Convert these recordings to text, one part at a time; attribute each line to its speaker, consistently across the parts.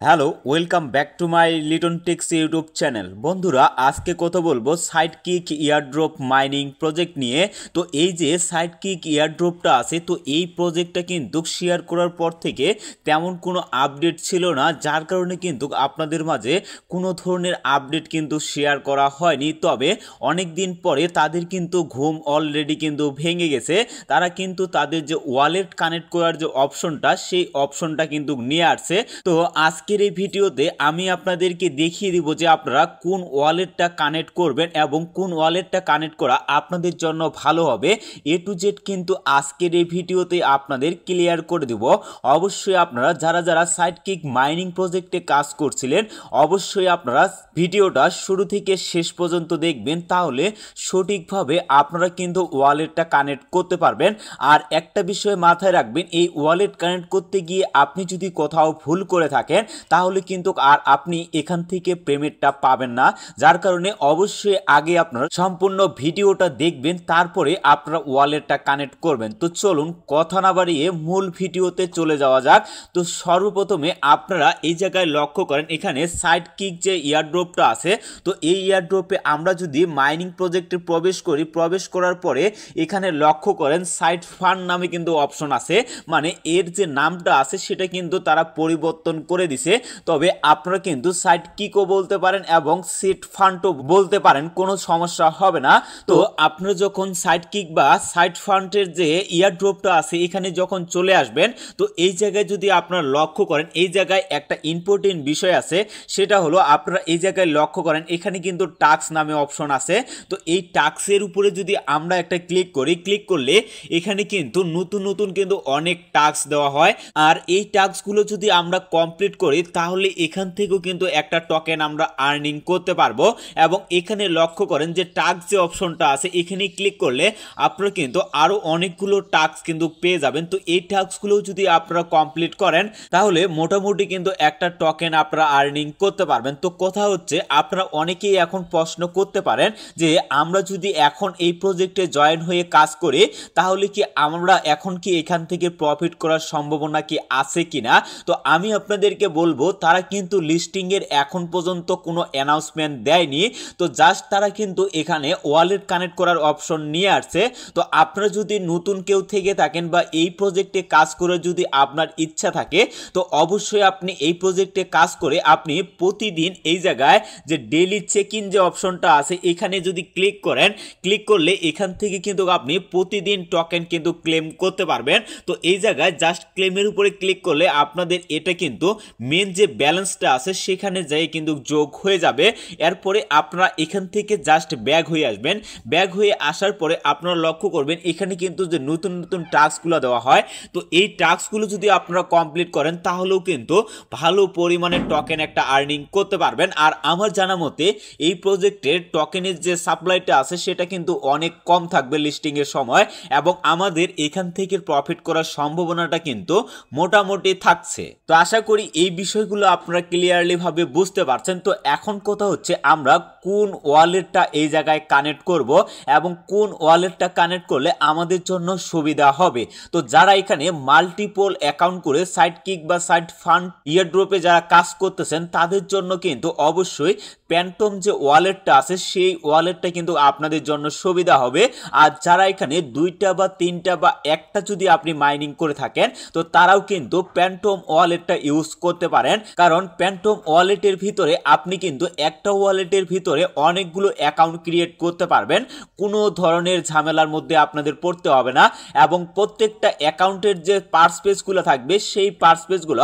Speaker 1: Hello, welcome back to my Liton Tex YouTube channel. বন্ধুরা, আজকে কথা বলবো সাইডকিক ইয়ারড্রপ মাইনিং প্রজেক্ট নিয়ে। তো এই যে সাইডকিক ইয়ারড্রপটা আছে, তো এই প্রজেক্টটা কিন্তু শেয়ার করার পর থেকে তেমন কোনো আপডেট ছিল না, যার কারণে কিন্তু আপনাদের মাঝে কোনো ধরনের আপডেট কিন্তু শেয়ার করা হয়নি। তবে অনেক দিন পরে তাদের কিন্তু ঘুম অলরেডি কিন্তু ভেঙে গেছে। তারা কিন্তু তাদের যে ওয়ালেট কানেক্ট করার যে অপশনটা, সেই অপশনটা কিন্তু নিয়ে আসছে। তো আজকের এই ভিডিওতে আমি আপনাদেরকে দেখিয়ে দিব যে আপনারা কোন ওয়ালেটটা কানেক্ট করবেন এবং কোন ওয়ালেটটা কানেক্ট করা আপনাদের জন্য ভালো হবে। এ টু জেড কিন্তু আজকের এই ভিডিওতে আপনাদের ক্লিয়ার করে দিব। অবশ্যই আপনারা যারা যারা সাইডকিক মাইনিং প্রজেক্টে কাজ করছিলেন, অবশ্যই আপনারা ভিডিওটা শুরু থেকে শেষ পর্যন্ত দেখবেন, তাহলে সঠিকভাবে আপনারা কিন্তু ওয়ালেটটা কানেক্ট করতে পারবেন। আর একটা বিষয় মাথায় রাখবেন, এই ওয়ালেট কানেক্ট করতে গিয়ে আপনি যদি কোথাও ভুল করে থাকেন, তাহলে কিন্তু আর আপনি এখান থেকে পেমেন্টটা পাবেন না। যার কারণে অবশ্যই আগে আপনারা সম্পূর্ণ ভিডিওটা দেখবেন, তারপরে আপনারা ওয়ালেটটা কানেক্ট করবেন। তো চলুন কথা না বাড়িয়ে মূল ভিডিওতে চলে যাওয়া যাক। তো সর্বপ্রথমে আপনারা এই জায়গায় লক্ষ্য করেন, এখানে সাইডকিক যে ইয়ারড্রপটা আছে, তো এই ইয়ারড্রপে আমরা যদি মাইনিং প্রজেক্টে প্রবেশ করি, প্রবেশ করার পরে এখানে লক্ষ্য করেন সাইড ফান্ড নামে কিন্তু অপশন আছে। মানে এর যে নামটা আছে সেটা কিন্তু তারা পরিবর্তন করে দিছে। তবে আপনারা কিন্তু সাইডকিকও বলতে পারেন এবং সিট ফান্ডও বলতে পারেন, কোনো সমস্যা হবে না। তো আপনারা যখন সাইডকিক বা সাইড ফান্ডের যে ইয়ারড্রপটা আছে এখানে যখন চলে আসবেন, তো এই জায়গায় যদি আপনারা লক্ষ্য করেন, এই জায়গায় একটা ইম্পর্টেন্ট বিষয় আছে, সেটা হলো আপনারা এই জায়গায় লক্ষ্য করেন এখানে কিন্তু টাস্ক নামে অপশন আছে। তো এই টাস্কের উপরে যদি আমরা একটা ক্লিক করি, ক্লিক করলে এখানে কিন্তু নতুন নতুন কিন্তু অনেক টাস্ক দেওয়া হয়। আর এই টাস্কগুলো যদি আমরা কমপ্লিট করি, তাহলে এখান থেকেও কিন্তু একটা টোকেন আমরা আর্নিং করতে পারবো। এবং এখানে লক্ষ্য করেন যে টাস্ক যে অপশনটা আছে, এখানে ক্লিক করলে আপনারা কিন্তু আরো অনেকগুলো টাস্ক কিন্তু পেয়ে যাবেন। তো এই টাস্কগুলো যদি আপনারা কমপ্লিট করেন, তাহলে মোটামুটি কিন্তু একটা টোকেন আপনারা আর্নিং করতে পারবেন। তো কথা হচ্ছে, আপনারা অনেকেই এখন প্রশ্ন করতে পারেন যে আমরা যদি এখন এই প্রজেক্টে জয়েন হয়ে কাজ করি, তাহলে কি আমরা এখন কি এখান থেকে প্রফিট করার সম্ভাবনা কি আছে কিনা। তো আমি আপনাদেরকে বলবো, তারা কিন্তু লিস্টিং এর এখন পর্যন্ত কোনো অ্যানাউন্সমেন্ট দেয়নি। তো জাস্ট তারা কিন্তু এখানে ওয়ালেট কানেক্ট করার অপশন নিয়ে আসছে। তো আপনারা যদি নতুন কেউ থেকে থাকেন বা এই প্রজেক্টে কাজ করে যদি আপনার ইচ্ছা থাকে, তো অবশ্যই আপনি এই প্রজেক্টে কাজ করে আপনি প্রতিদিন এই জায়গায় যে ডেইলি চেক ইন যে অপশনটা আছে, এখানে যদি ক্লিক করেন, ক্লিক করলে এখান থেকে কিন্তু আপনি প্রতিদিন টোকেন কিন্তু ক্লেম করতে পারবেন। তো এই জায়গায় জাস্ট ক্লেমের উপরে ক্লিক করলে আপনাদের এটা কিন্তু মেন যে ব্যালেন্সটা আছে সেখানে যাই কিন্তু যোগ হয়ে যাবে। এরপরে আপনারা এখান থেকে জাস্ট ব্যাক হয়ে আসবেন। ব্যাক হয়ে আসার পরে আপনারা লক্ষ্য করবেন এখানে কিন্তু যে নতুন নতুন টাস্কগুলো দেওয়া হয়, তো এই টাস্কগুলো যদি আপনারা কমপ্লিট করেন, তাহলেও কিন্তু ভালো পরিমাণে টোকেন একটা আর্নিং করতে পারবেন। আর আমার জানা মতে এই প্রজেক্টের টোকেনের যে সাপ্লাইটা আছে সেটা কিন্তু অনেক কম থাকবে লিস্টিং এর সময়, এবং আমাদের এখান থেকে প্রফিট করার সম্ভাবনাটা কিন্তু মোটামুটি থাকছে। তো আশা করি এই বিষয়গুলো আপনারা ক্লিয়ারলি ভাবে বুঝতে পারছেন। তো এখন কথা হচ্ছে, আমরা কোন ওয়ালেটটা এই জায়গায় কানেক্ট করব এবং কোন ওয়ালেটটা কানেক্ট করলে আমাদের জন্য সুবিধা হবে। তো যারা এখানে মাল্টিপল অ্যাকাউন্ট করে সাইডকিক বা সাইড ফান্ড ইয়ারড্রপে যারা কাজ করতেছেন, তাদের জন্য কিন্তু অবশ্যই প্যান্টম যে ওয়ালেটটা আছে সেই ওয়ালেটটা কিন্তু আপনাদের জন্য সুবিধা হবে। আর যারা এখানে দুইটা বা তিনটা বা একটা যদি আপনি মাইনিং করে থাকেন, তো তারাও কিন্তু প্যান্টম ওয়ালেটটা ইউজ করতে পারেন। কারণ প্যান্টম ওয়ালেটের ভিতরে আপনি কিন্তু একটা ওয়ালেটের ভিতরে অনেকগুলো অ্যাকাউন্ট ক্রিয়েট করতে পারবেন, কোনো ধরনের ঝামেলার মধ্যে আপনাদের পড়তে হবে না। এবং প্রত্যেকটা অ্যাকাউন্টের যে পার্সপেসগুলো থাকবে, সেই পার্সপেসগুলো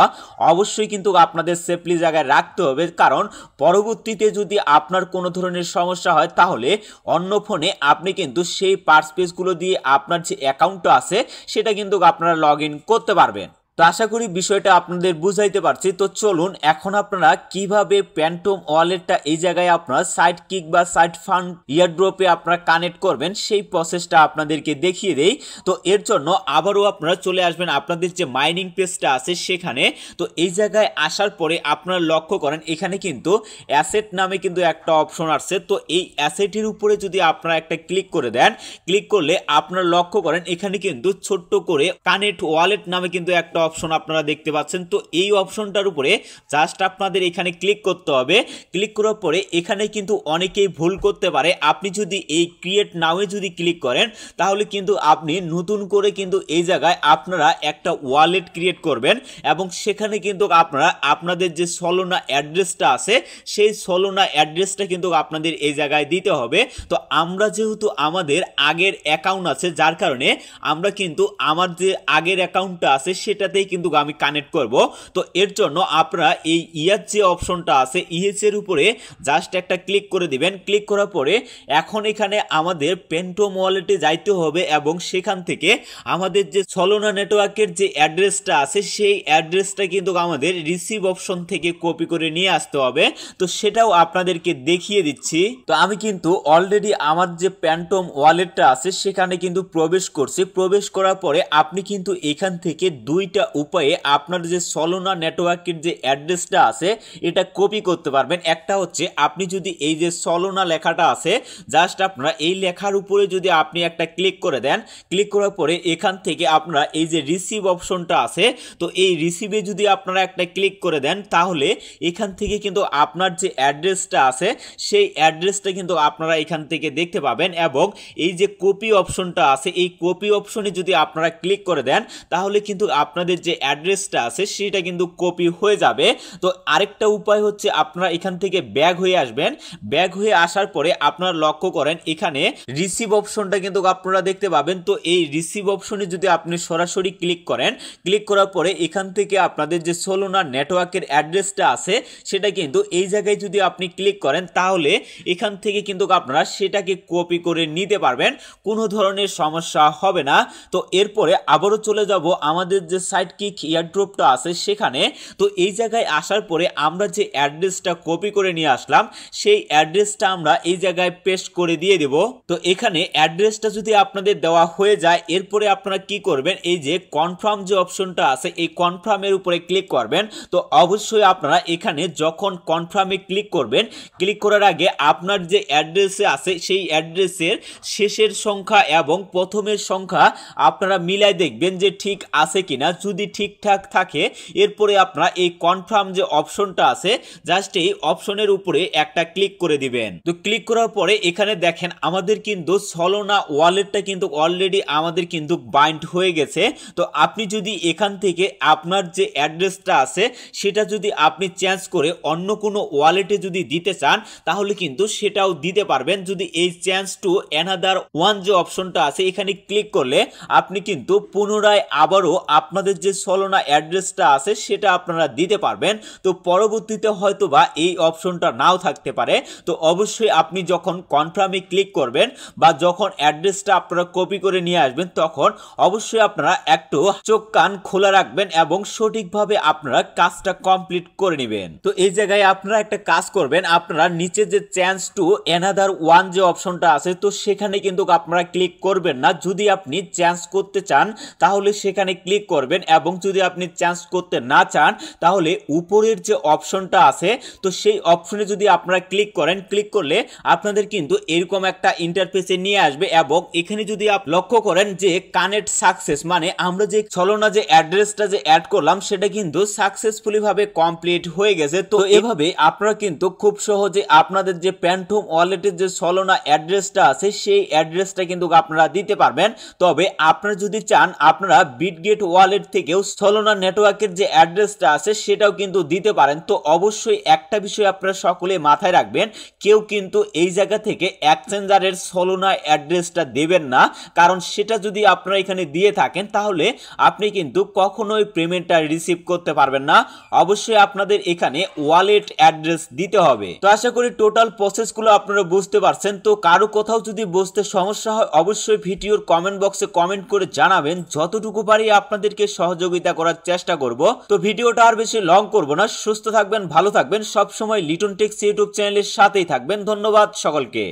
Speaker 1: অবশ্যই কিন্তু আপনাদের সেফলি জায়গায় রাখতে হবে। কারণ পরবর্তীতে যদি আপনার কোনো ধরনের সমস্যা হয়, তাহলে অন্য ফোনে আপনি কিন্তু সেই পার্সপেসগুলো দিয়ে আপনার যে অ্যাকাউন্টটা আছে সেটা কিন্তু আপনারা লগ ইন করতে পারবেন। তো আশা করি বিষয়টা আপনাদের বুঝাইতে পারছি। তো চলুন এখন আপনারা কিভাবে প্যান্টম ওয়ালেটটা এই জায়গায় আপনারা সাইডকিক বা সাইড ফান্ড ইয়ারড্রপে আপনারা কানেক্ট করবেন, সেই প্রসেসটা আপনাদেরকে দেখিয়ে দেই। তো এর জন্য আবারও আপনারা চলে আসবেন আপনাদের যে মাইনিং পেজটা আছে সেখানে। তো এই জায়গায় আসার পরে আপনারা লক্ষ্য করেন এখানে কিন্তু অ্যাসেট নামে কিন্তু একটা অপশন আসছে। তো এই অ্যাসেটের উপরে যদি আপনারা একটা ক্লিক করে দেন, ক্লিক করলে আপনারা লক্ষ্য করেন এখানে কিন্তু ছোট্ট করে কানেক্ট ওয়ালেট নামে কিন্তু একটা অপশন আপনারা দেখতে পাচ্ছেন। তো এই অপশনটার উপরে জাস্ট আপনাদের এখানে ক্লিক করতে হবে। ক্লিক করার পরে এখানে কিন্তু অনেকেই ভুল করতে পারে, আপনি যদি এই ক্রিয়েট নাওয়ে যদি ক্লিক করেন তাহলে কিন্তু আপনি নতুন করে কিন্তু এই জায়গায় আপনারা একটা ওয়ালেট ক্রিয়েট করবেন এবং সেখানে কিন্তু আপনারা আপনাদের যে সলোনা অ্যাড্রেসটা আছে সেই সলোনা অ্যাড্রেসটা কিন্তু আপনাদের এই জায়গায় দিতে হবে। তো আমরা যেহেতু আমাদের আগের অ্যাকাউন্ট আছে যার কারণে আমরা কিন্তু আমার যে আগের অ্যাকাউন্টটা আছে সেটাতেই কিন্তু আমি কানেক্ট করব। তো এর জন্য আপনারা এই ইয়ার যে অপশনটা আছে ইএস এর উপরে জাস্ট একটা ক্লিক করে দিবেন। ক্লিক করার পরে এখন এখানে আমাদের পেন্টম ওয়ালেটে যাইতে হবে এবং সেখান থেকে আমাদের যে সলোনা নেটওয়ার্কের যে অ্যাড্রেসটা আছে সেই অ্যাড্রেসটা কিন্তু আমাদের রিসিভ অপশন থেকে কপি করে নিয়ে আসতে হবে। তো সেটাও আপনাদেরকে দেখিয়ে দিচ্ছি। তো আমি কিন্তু অলরেডি আমার যে পেন্টম ওয়ালেটটা আছে সেখানে কিন্তু প্রবেশ করছি। প্রবেশ করার পরে আপনি কিন্তু এখান থেকে দুইটা উপায়ে আপনার যে সলোনা নেটওয়ার্কের যে অ্যাড্রেসটা আছে এটা কপি করতে পারবেন। একটা হচ্ছে আপনি যদি এই যে সলোনা লেখাটা আছে জাস্ট আপনারা এই লেখার উপরে যদি আপনি একটা ক্লিক করে দেন, ক্লিক করার পরে এখান থেকে আপনারা এই যে রিসিভ অপশনটা আছে তো এই রিসিভে যদি আপনারা একটা ক্লিক করে দেন তাহলে এখান থেকে কিন্তু আপনার যে অ্যাড্রেসটা আছে সেই অ্যাড্রেসটা কিন্তু আপনারা এখান থেকে দেখতে পাবেন এবং এই যে কপি অপশনটা আছে এই কপি অপশনে যদি আপনারা ক্লিক করে দেন তাহলে কিন্তু আপনাদের যে অ্যাড্রেসটা আছে সেটা কিন্তু কপি হয়ে যাবে। তো আরেকটা উপায় হচ্ছে আপনারা এখান থেকে ব্যাক হয়ে আসবেন। ব্যাক হয়ে আসার পরে আপনারা লক্ষ্য করেন এখানে রিসিভ অপশনটা কিন্তু আপনারা দেখতে পাবেন। তো এই রিসিভ অপশনে যদি আপনি সরাসরি ক্লিক করেন, ক্লিক করার পরে এখান থেকে আপনাদের যে সলোনা নেটওয়ার্কের অ্যাড্রেসটা আছে সেটা কিন্তু এই জায়গায় যদি আপনি ক্লিক করেন তাহলে এখান থেকে কিন্তু আপনারা সেটাকে কপি করে নিতে পারবেন, কোনো ধরনের সমস্যা হবে না। তো এরপরে আবারও চলে যাব আমাদের যে সাইডকিক এয়ারড্রপটা আছে সেখানে। তো এই জায়গায় আসার পরে আমরা যে অ্যাড্রেসটা কপি করে নিয়ে আসলাম সেই অ্যাড্রেসটা আমরা এই জায়গায় পেস্ট করে দিয়ে দেব। তো এখানে অ্যাড্রেসটা যদি আপনাদের দেওয়া হয়ে যায় এরপরে আপনারা কি করবেন, এই যে কনফার্ম যে অপশনটা আছে এই কনফার্মের উপরে ক্লিক করবেন। তো অবশ্যই আপনারা এখানে যখন কনফার্মে ক্লিক করবেন, ক্লিক করার আগে আপনার যে অ্যাড্রেসে আছে সেই অ্যাড্রেসের শেষের সংখ্যা এবং প্রথমের সংখ্যা আপনারা মিলাই দেখবেন যে ঠিক আছে কিনা। যদি ঠিকঠাক থাকে এরপরে আপনারা এই কনফার্ম যে অপশনটা আছে জাস্ট এই অপশনের উপরে একটা ক্লিক করে দিবেন। তো ক্লিক করার পরে এখানে দেখেন আমাদের কিন্তু সলোনা ওয়ালেটটা কিন্তু অলরেডি আমাদের কিন্তু বাইন্ড হয়ে গেছে। তো আপনি যদি এখান থেকে আপনার যে অ্যাড্রেসটা আছে সেটা যদি আপনি চেঞ্জ করে অন্য কোনো ওয়ালেটে যদি দিতে চান তাহলে কিন্তু সেটাও দিতে পারবেন। যদি এই চেঞ্জ টু অ্যানাদার ওয়ান যে অপশনটা আছে এখানে ক্লিক করলে আপনি কিন্তু পুনরায় আবারও আপনাদের যে সলোনা অ্যাড্রেসটা আছে সেটা আপনারা দিতে পারবেন। তো পরবর্তীতে হয়তোবা এই অপশনটা নাও থাকতে পারে। তো অবশ্যই আপনি যখন কনফার্মে ক্লিক করবেন বা যখন অ্যাড্রেসটা আপনারা কপি করে নিয়ে আসবেন তখন অবশ্যই আপনারা একটু চোখ কান খোলা রাখবেন এবং সঠিকভাবে আপনারা কাজটা কমপ্লিট করে নেবেন। তো এই জায়গায় আপনারা একটা কাজ করবেন, আপনারা নিচে যে চেঞ্জ টু অ্যানাদার ওয়ান যে অপশনটা আছে তো সেখানে কিন্তু আপনারা ক্লিক করবেন না। যদি আপনি চেঞ্জ করতে চান তাহলে সেখানে ক্লিক করবেন এবং যদি আপনি চেঞ্জ করতে না চান তাহলে উপরের যে অপশনটা আছে তো সেই অপশনে যদি আপনারা ক্লিক করেন, ক্লিক করলে আপনাদের কিন্তু এরকম একটা ইন্টারফেসে নিয়ে আসবে এবং এখানে যদি আপনি লক্ষ্য করেন যে কানেক্ট সাকসেস মানে আমরা যে সলোনা যে অ্যাড্রেসটা যে অ্যাড করলাম সেটা কিন্তু সাকসেসফুলি ভাবে কমপ্লিট হয়ে গেছে। তো এভাবে আপনারা কিন্তু খুব সহজে আপনাদের যে পেন্টম ওয়ালেটের যে সলোনা অ্যাড্রেসটা আছে সেই অ্যাড্রেসটা কিন্তু আপনারা দিতে পারবেন। তবে আপনারা যদি চান আপনারা বিটগেট ওয়ালেট থেকেও সলোনা নেটওয়ার্কের যে অ্যাড্রেসটা আছে সেটাও কিন্তু দিতে পারেন। তো অবশ্যই একটা বিষয় আপনারা সকলে মাথায় রাখবেন, কেউ কিন্তু এই জায়গা থেকে এক্সচেঞ্জারের সলোনা অ্যাড্রেসটা দেবেন না, কারণ সেটা যদি আপনারা এখানে দিয়ে থাকেন তাহলে আপনি কিন্তু কখনোই পেমেন্টটা রিসিভ করতে পারবেন না। অবশ্যই আপনাদের এখানে ওয়ালেট অ্যাড্রেস দিতে হবে। তো আশা করি টোটাল প্রসেসগুলো আপনারা বুঝতে পারছেন। তো কারো কোথাও যদি বুঝতে সমস্যা হয় অবশ্যই ভিডিওর কমেন্ট বক্সে কমেন্ট করে জানাবেন, যতটুকু পারি আপনাদেরকে সহযোগিতা করার চেষ্টা করব। তো ভিডিওটা আর বেশি লং করব না, সুস্থ থাকবেন, ভালো থাকবেন, সব সময় লিটন টেক্স ইউটিউব চ্যানেলের সাথেই থাকবেন। ধন্যবাদ সকলকে।